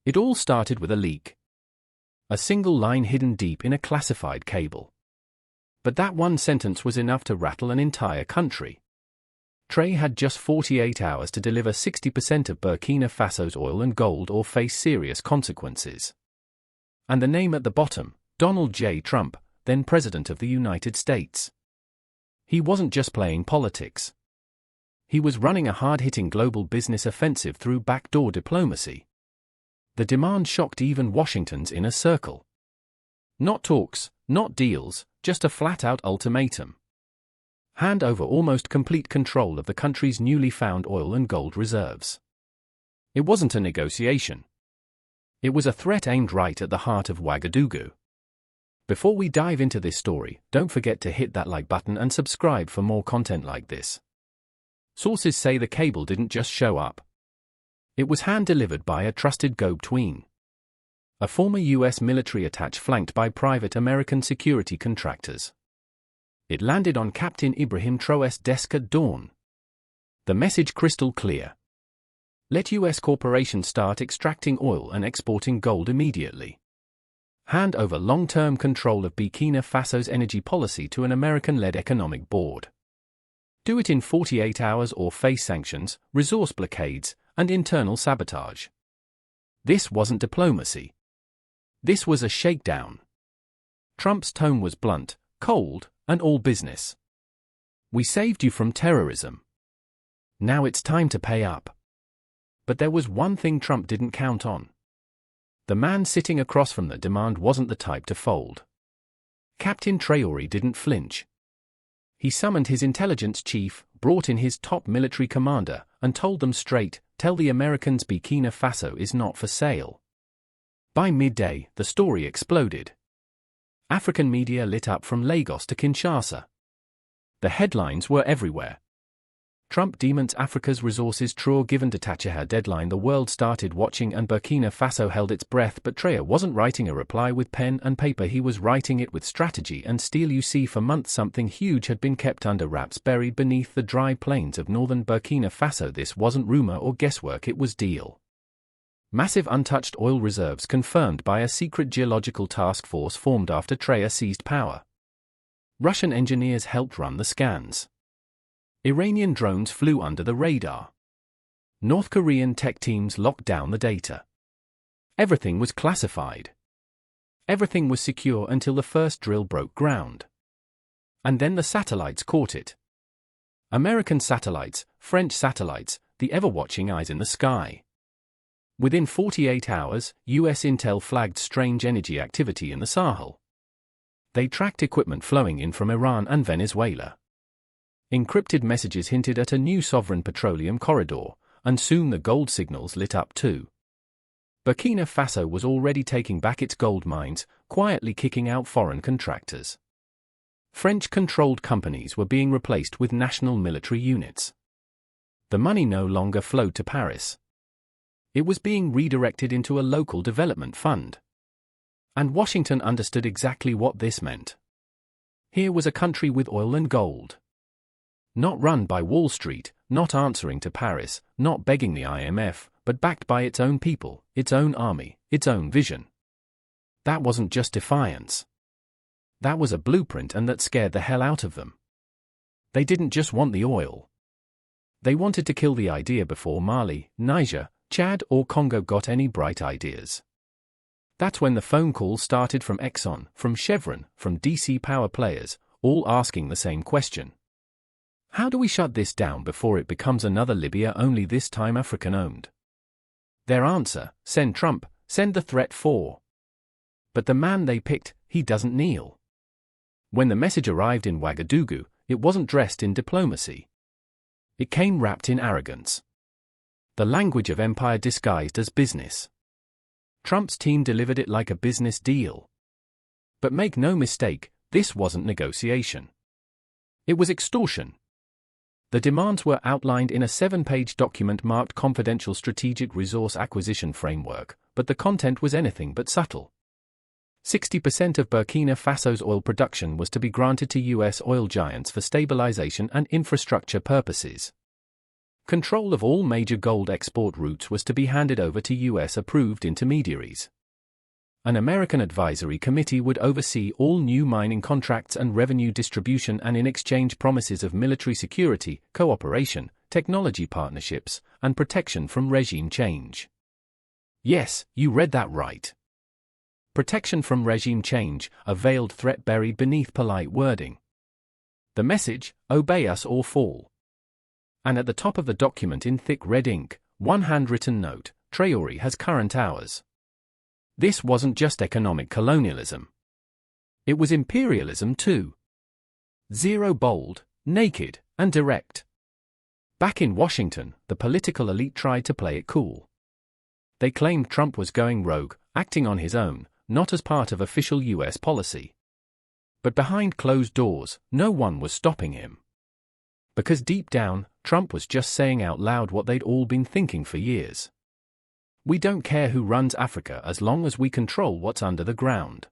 It all started with a leak. A single line hidden deep in a classified cable. But that one sentence was enough to rattle an entire country. Traoré had just 48 hours to deliver 60% of Burkina Faso's oil and gold or face serious consequences. And the name at the bottom, Donald J. Trump, then President of the United States. He wasn't just playing politics. He was running a hard-hitting global business offensive through backdoor diplomacy. The demand shocked even Washington's inner circle. Not talks, not deals, just a flat-out ultimatum. Hand over almost complete control of the country's newly found oil and gold reserves. It wasn't a negotiation. It was a threat aimed right at the heart of Ouagadougou. Before we dive into this story, don't forget to hit that like button and subscribe for more content like this. Sources say the cable didn't just show up. It was hand-delivered by a trusted go-between. A former U.S. military attaché flanked by private American security contractors. It landed on Captain Ibrahim Traoré's desk at dawn. The message crystal clear. Let U.S. corporations start extracting oil and exporting gold immediately. Hand over long-term control of Burkina Faso's energy policy to an American-led economic board. Do it in 48 hours or face sanctions, resource blockades, and internal sabotage. This wasn't diplomacy. This was a shakedown. Trump's tone was blunt, cold, and all business. We saved you from terrorism. Now it's time to pay up. But there was one thing Trump didn't count on. The man sitting across from the demand wasn't the type to fold. Captain Traoré didn't flinch. He summoned his intelligence chief, brought in his top military commander, and told them straight, tell the Americans Burkina Faso is not for sale. By midday, the story exploded. African media lit up from Lagos to Kinshasa. The headlines were everywhere. Trump demons Africa's resources. Traoré given to her deadline. The world started watching and Burkina Faso held its breath, but Traoré wasn't writing a reply with pen and paper, he was writing it with strategy and steel. You see, for months something huge had been kept under wraps, buried beneath the dry plains of northern Burkina Faso. This wasn't rumor or guesswork, it was deal. Massive untouched oil reserves confirmed by a secret geological task force formed after Traoré seized power. Russian engineers helped run the scans. Iranian drones flew under the radar. North Korean tech teams locked down the data. Everything was classified. Everything was secure until the first drill broke ground. And then the satellites caught it. American satellites, French satellites, the ever-watching eyes in the sky. Within 48 hours, U.S. intel flagged strange energy activity in the Sahel. They tracked equipment flowing in from Iran and Venezuela. Encrypted messages hinted at a new sovereign petroleum corridor, and soon the gold signals lit up too. Burkina Faso was already taking back its gold mines, quietly kicking out foreign contractors. French-controlled companies were being replaced with national military units. The money no longer flowed to Paris. It was being redirected into a local development fund. And Washington understood exactly what this meant. Here was a country with oil and gold. Not run by Wall Street, not answering to Paris, not begging the IMF, but backed by its own people, its own army, its own vision. That wasn't just defiance. That was a blueprint, and that scared the hell out of them. They didn't just want the oil. They wanted to kill the idea before Mali, Niger, Chad or Congo got any bright ideas. That's when the phone calls started from Exxon, from Chevron, from DC power players, all asking the same question. How do we shut this down before it becomes another Libya, only this time African-owned? Their answer, send Trump, send the threat for. But the man they picked, he doesn't kneel. When the message arrived in Ouagadougou, it wasn't dressed in diplomacy. It came wrapped in arrogance. The language of empire disguised as business. Trump's team delivered it like a business deal. But make no mistake, this wasn't negotiation. It was extortion. The demands were outlined in a 7-page document marked Confidential Strategic Resource Acquisition Framework, but the content was anything but subtle. 60% of Burkina Faso's oil production was to be granted to U.S. oil giants for stabilization and infrastructure purposes. control of all major gold export routes was to be handed over to US-approved intermediaries. An American advisory committee would oversee all new mining contracts and revenue distribution, and in exchange promises of military security, cooperation, technology partnerships, and protection from regime change. Yes, you read that right. Protection from regime change, a veiled threat buried beneath polite wording. The message, obey us or fall. And at the top of the document in thick red ink, one handwritten note, Traoré has current hours. This wasn't just economic colonialism. It was imperialism too. Zero, bold, naked, and direct. Back in Washington, the political elite tried to play it cool. They claimed Trump was going rogue, acting on his own, not as part of official US policy. But behind closed doors, no one was stopping him. Because deep down, Trump was just saying out loud what they'd all been thinking for years. We don't care who runs Africa as long as we control what's under the ground.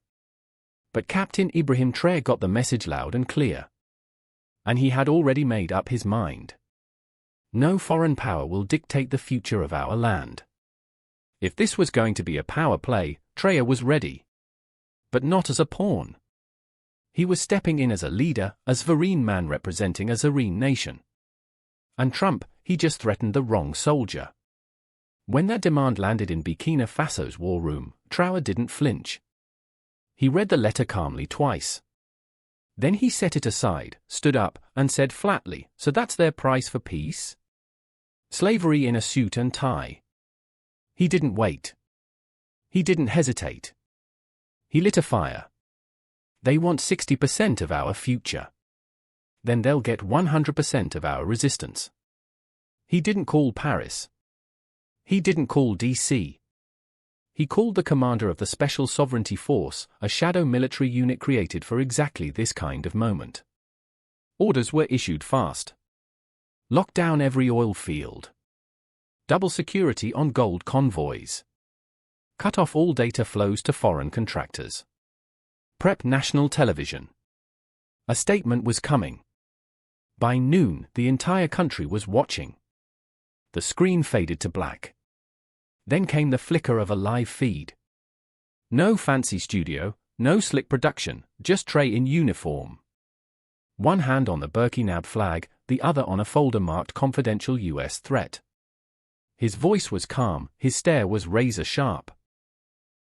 But Captain Ibrahim Traoré got the message loud and clear. And he had already made up his mind. No foreign power will dictate the future of our land. If this was going to be a power play, Traoré was ready. But not as a pawn. He was stepping in as a leader, a sovereign man representing a sovereign nation. And Trump, he just threatened the wrong soldier. When that demand landed in Burkina Faso's war room, Traoré didn't flinch. He read the letter calmly twice. Then he set it aside, stood up, and said flatly, "So that's their price for peace? Slavery in a suit and tie." He didn't wait. He didn't hesitate. He lit a fire. They want 60% of our future. Then they'll get 100% of our resistance. He didn't call Paris. He didn't call DC. He called the commander of the Special Sovereignty Force, a shadow military unit created for exactly this kind of moment. Orders were issued fast. Lock down every oil field. Double security on gold convoys. Cut off all data flows to foreign contractors. Prep national television. A statement was coming. By noon, the entire country was watching. The screen faded to black. Then came the flicker of a live feed. No fancy studio, no slick production, just Traoré in uniform. One hand on the Burkina flag, the other on a folder marked confidential US threat. His voice was calm, his stare was razor sharp.